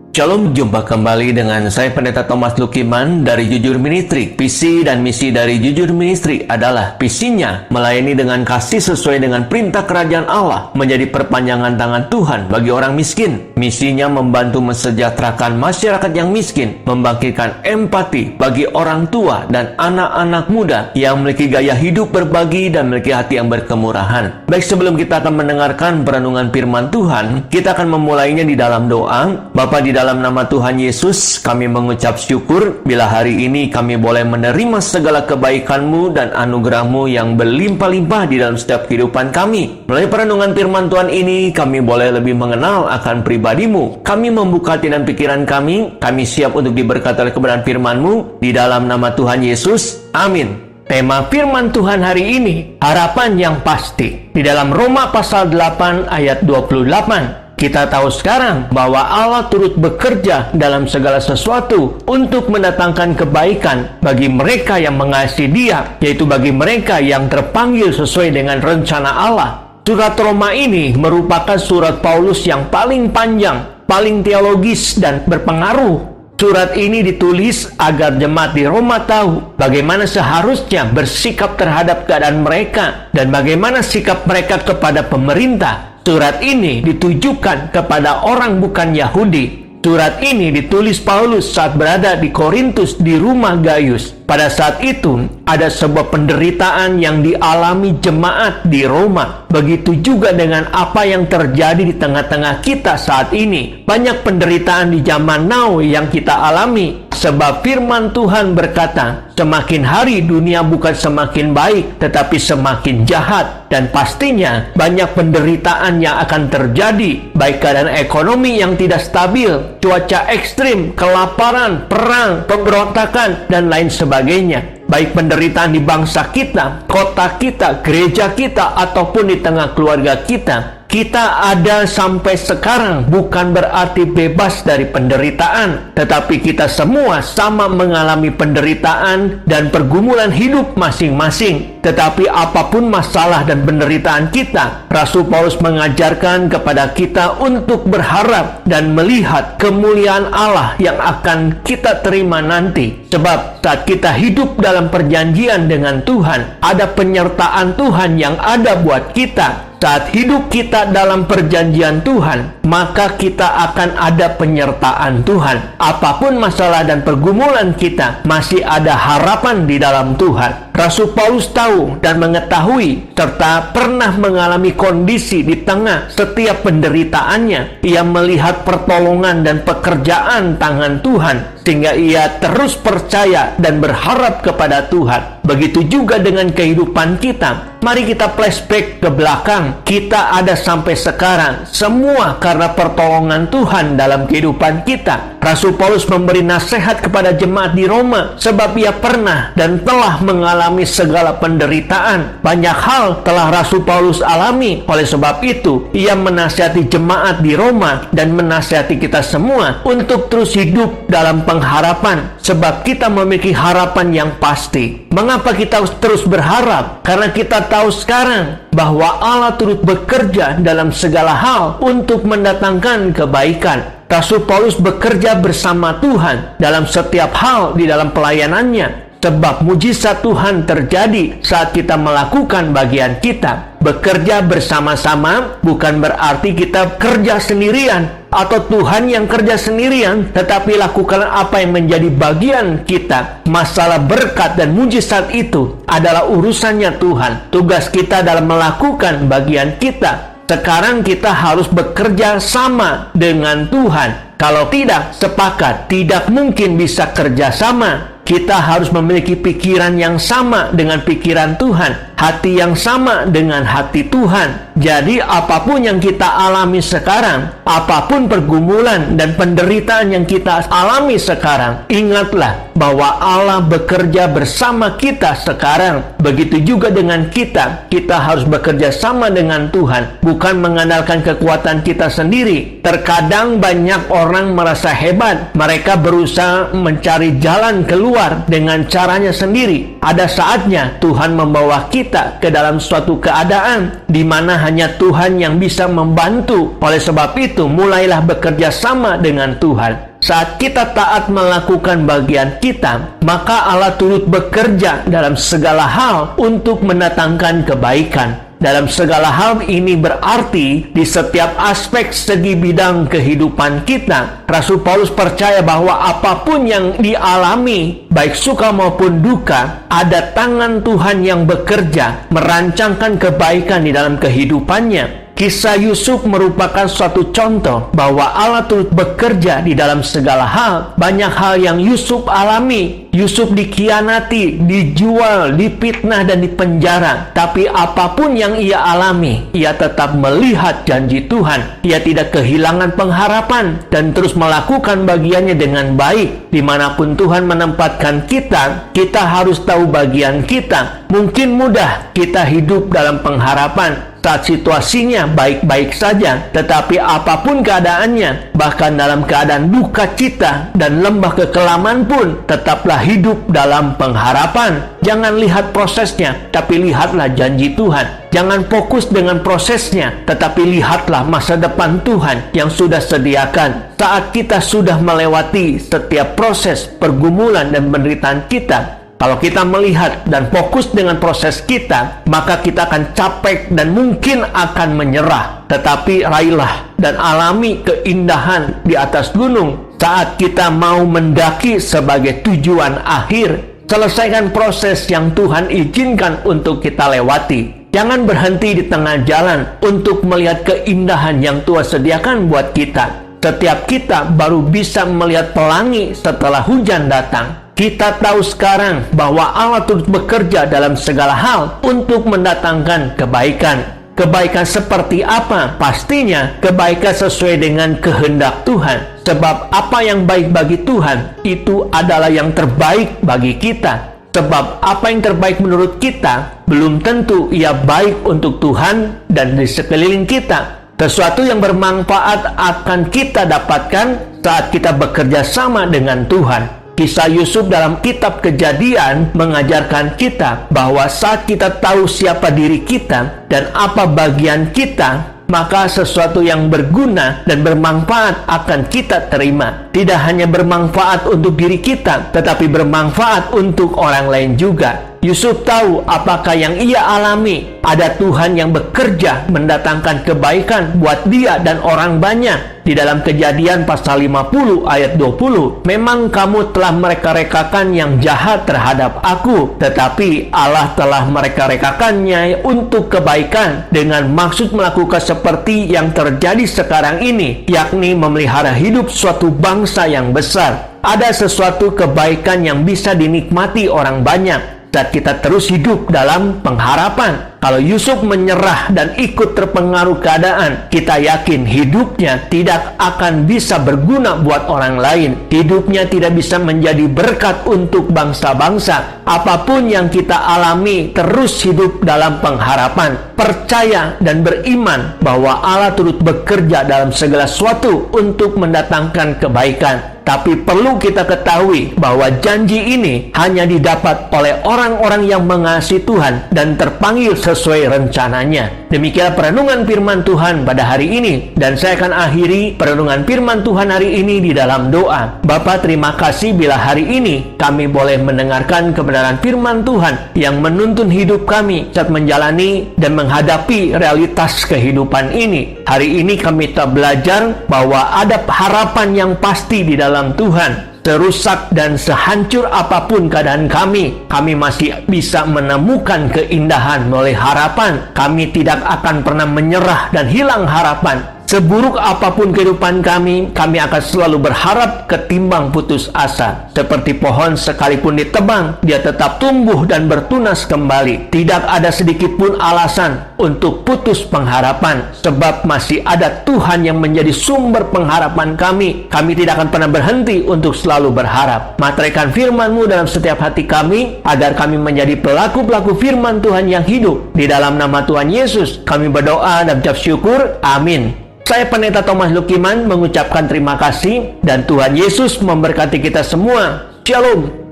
Shalom, jumpa kembali dengan saya Pendeta Thomas Lukiman dari Jujur Ministry. Visi dan misi dari Jujur Ministry adalah visinya melayani dengan kasih sesuai dengan perintah kerajaan Allah, menjadi perpanjangan tangan Tuhan bagi orang miskin. Misinya membantu mensejahterakan masyarakat yang miskin, membangkitkan empati bagi orang tua dan anak-anak muda yang memiliki gaya hidup berbagi dan memiliki hati yang berkemurahan. Baik, sebelum kita akan mendengarkan perenungan firman Tuhan, kita akan memulainya di dalam doa. Bapa, di dalam nama Tuhan Yesus, kami mengucap syukur bila hari ini kami boleh menerima segala kebaikan-Mu dan anugerah-Mu yang berlimpah-limpah di dalam setiap kehidupan kami. Melalui perenungan firman Tuhan ini, kami boleh lebih mengenal akan pribadi-Mu. Kami membuka hati dan pikiran kami siap untuk diberkati oleh kebenaran firman-Mu. Di dalam nama Tuhan Yesus, amin. Tema firman Tuhan hari ini, harapan yang pasti. Di dalam Roma pasal 8 ayat 28. Kita tahu sekarang bahwa Allah turut bekerja dalam segala sesuatu untuk mendatangkan kebaikan bagi mereka yang mengasihi Dia, yaitu bagi mereka yang terpanggil sesuai dengan rencana Allah. Surat Roma ini merupakan surat Paulus yang paling panjang, paling teologis dan berpengaruh. Surat ini ditulis agar jemaat di Roma tahu bagaimana seharusnya bersikap terhadap keadaan mereka dan bagaimana sikap mereka kepada pemerintah. Surat ini ditujukan kepada orang bukan Yahudi. Surat ini ditulis Paulus saat berada di Korintus di rumah Gaius. Pada saat itu, ada sebuah penderitaan yang dialami jemaat di Roma. Begitu juga dengan apa yang terjadi di tengah-tengah kita saat ini. Banyak penderitaan di zaman now yang kita alami. Sebab firman Tuhan berkata, semakin hari dunia bukan semakin baik, tetapi semakin jahat. Dan pastinya banyak penderitaan yang akan terjadi. Baik keadaan ekonomi yang tidak stabil, cuaca ekstrim, kelaparan, perang, pemberontakan, dan lain sebagainya. Baik penderitaan di bangsa kita, kota kita, gereja kita, ataupun di tengah keluarga kita. Kita ada sampai sekarang bukan berarti bebas dari penderitaan, tetapi kita semua sama mengalami penderitaan dan pergumulan hidup masing-masing. Tetapi apapun masalah dan penderitaan kita, Rasul Paulus mengajarkan kepada kita untuk berharap dan melihat kemuliaan Allah yang akan kita terima nanti. Sebab saat kita hidup dalam perjanjian dengan Tuhan, ada penyertaan Tuhan yang ada buat kita. Saat hidup kita dalam perjanjian Tuhan, maka kita akan ada penyertaan Tuhan. Apapun masalah dan pergumulan kita, masih ada harapan di dalam Tuhan. Rasul Paulus tahu dan mengetahui serta pernah mengalami kondisi di tengah setiap penderitaannya. Ia melihat pertolongan dan pekerjaan tangan Tuhan, sehingga ia terus percaya dan berharap kepada Tuhan. Begitu juga dengan kehidupan kita. Mari kita flashback ke belakang. Kita ada sampai sekarang semua karena pertolongan Tuhan dalam kehidupan kita. Rasul Paulus memberi nasihat kepada jemaat di Roma sebab ia pernah dan telah mengalami segala penderitaan. Banyak hal telah Rasul Paulus alami. Oleh sebab itu, ia menasihati jemaat di Roma dan menasihati kita semua untuk terus hidup dalam pengharapan, sebab kita memiliki harapan yang pasti. Mengapa kita terus berharap? Karena kita tahu sekarang bahwa Allah turut bekerja dalam segala hal untuk mendatangkan kebaikan. Rasul Paulus bekerja bersama Tuhan dalam setiap hal di dalam pelayanannya. Sebab mujizat Tuhan terjadi saat kita melakukan bagian kita. Bekerja bersama-sama bukan berarti kita kerja sendirian atau Tuhan yang kerja sendirian, tetapi lakukan apa yang menjadi bagian kita. Masalah berkat dan mujizat itu adalah urusannya Tuhan. Tugas kita dalam melakukan bagian kita. Sekarang kita harus bekerja sama dengan Tuhan. Kalau tidak sepakat, tidak mungkin bisa kerja sama. Kita harus memiliki pikiran yang sama dengan pikiran Tuhan, hati yang sama dengan hati Tuhan. Jadi apapun yang kita alami sekarang, apapun pergumulan dan penderitaan yang kita alami sekarang, ingatlah bahwa Allah bekerja bersama kita sekarang. Begitu juga dengan kita. Kita harus bekerja sama dengan Tuhan, bukan mengandalkan kekuatan kita sendiri. Terkadang banyak orang merasa hebat. Mereka berusaha mencari jalan keluar dengan caranya sendiri. Ada saatnya Tuhan membawa kita kita ke dalam suatu keadaan di mana hanya Tuhan yang bisa membantu. Oleh sebab itu, mulailah bekerja sama dengan Tuhan. Saat kita taat melakukan bagian kita, maka Allah turut bekerja dalam segala hal untuk mendatangkan kebaikan. Dalam segala hal ini berarti di setiap aspek segi bidang kehidupan kita, Rasul Paulus percaya bahwa apapun yang dialami, baik suka maupun duka, ada tangan Tuhan yang bekerja, merancangkan kebaikan di dalam kehidupannya. Kisah Yusuf merupakan suatu contoh bahwa Allah turut bekerja di dalam segala hal. Banyak hal yang Yusuf alami. Yusuf dikhianati, dijual, difitnah, dan dipenjara. Tapi apapun yang ia alami, ia tetap melihat janji Tuhan. Ia tidak kehilangan pengharapan dan terus melakukan bagiannya dengan baik. Dimanapun Tuhan menempatkan kita, kita harus tahu bagian kita. Mungkin mudah kita hidup dalam pengharapan saat situasinya baik-baik saja, tetapi apapun keadaannya, bahkan dalam keadaan duka cita dan lembah kekelaman pun, tetaplah hidup dalam pengharapan. Jangan lihat prosesnya, tapi lihatlah janji Tuhan. Jangan fokus dengan prosesnya, tetapi lihatlah masa depan Tuhan yang sudah sediakan. Saat kita sudah melewati setiap proses, pergumulan, dan penderitaan kita, kalau kita melihat dan fokus dengan proses kita, maka kita akan capek dan mungkin akan menyerah. Tetapi raihlah dan alami keindahan di atas gunung saat kita mau mendaki sebagai tujuan akhir. Selesaikan proses yang Tuhan izinkan untuk kita lewati. Jangan berhenti di tengah jalan untuk melihat keindahan yang Tuhan sediakan buat kita. Setiap kita baru bisa melihat pelangi setelah hujan datang. Kita tahu sekarang bahwa Allah turut bekerja dalam segala hal untuk mendatangkan kebaikan. Kebaikan seperti apa? Pastinya kebaikan sesuai dengan kehendak Tuhan. Sebab apa yang baik bagi Tuhan, itu adalah yang terbaik bagi kita. Sebab apa yang terbaik menurut kita, belum tentu ia baik untuk Tuhan dan di sekeliling kita. Sesuatu yang bermanfaat akan kita dapatkan saat kita bekerja sama dengan Tuhan. Kisah Yusuf dalam kitab Kejadian mengajarkan kita bahwa saat kita tahu siapa diri kita dan apa bagian kita, maka sesuatu yang berguna dan bermanfaat akan kita terima. Tidak hanya bermanfaat untuk diri kita, tetapi bermanfaat untuk orang lain juga. Yusuf tahu apakah yang ia alami. Ada Tuhan yang bekerja mendatangkan kebaikan buat dia dan orang banyak. Di dalam Kejadian pasal 50 ayat 20, memang kamu telah mereka-rekakan yang jahat terhadap aku, tetapi Allah telah mereka-rekakannya untuk kebaikan dengan maksud melakukan seperti yang terjadi sekarang ini, yakni memelihara hidup suatu bangsa yang besar. Ada sesuatu kebaikan yang bisa dinikmati orang banyak saat kita terus hidup dalam pengharapan. Kalau Yusuf menyerah dan ikut terpengaruh keadaan, kita yakin hidupnya tidak akan bisa berguna buat orang lain. Hidupnya tidak bisa menjadi berkat untuk bangsa-bangsa. Apapun yang kita alami, terus hidup dalam pengharapan. Percaya dan beriman bahwa Allah turut bekerja dalam segala sesuatu untuk mendatangkan kebaikan. Tapi perlu kita ketahui bahwa janji ini hanya didapat oleh orang-orang yang mengasihi Tuhan dan terpanggil sesuai rencananya. Demikian perenungan firman Tuhan pada hari ini. Dan saya akan akhiri perenungan firman Tuhan hari ini di dalam doa. Bapa, terima kasih bila hari ini kami boleh mendengarkan kebenaran firman Tuhan yang menuntun hidup kami saat menjalani dan menghadapi realitas kehidupan ini. Hari ini kami telah belajar bahwa ada harapan yang pasti di dalam Tuhan. Serusak dan sehancur apapun keadaan kami masih bisa menemukan keindahan melalui harapan. Kami tidak akan pernah menyerah dan hilang harapan. Seburuk apapun kehidupan kami akan selalu berharap ketimbang putus asa. Seperti pohon sekalipun ditebang, dia tetap tumbuh dan bertunas kembali. Tidak ada sedikit pun alasan untuk putus pengharapan, sebab masih ada Tuhan yang menjadi sumber pengharapan kami. Kami tidak akan pernah berhenti untuk selalu berharap. Materaikan firman-Mu dalam setiap hati kami, agar kami menjadi pelaku-pelaku firman Tuhan yang hidup. Di dalam nama Tuhan Yesus, kami berdoa dan ucap syukur. Amin. Saya Pendeta Thomas Lukiman mengucapkan terima kasih dan Tuhan Yesus memberkati kita semua. Shalom.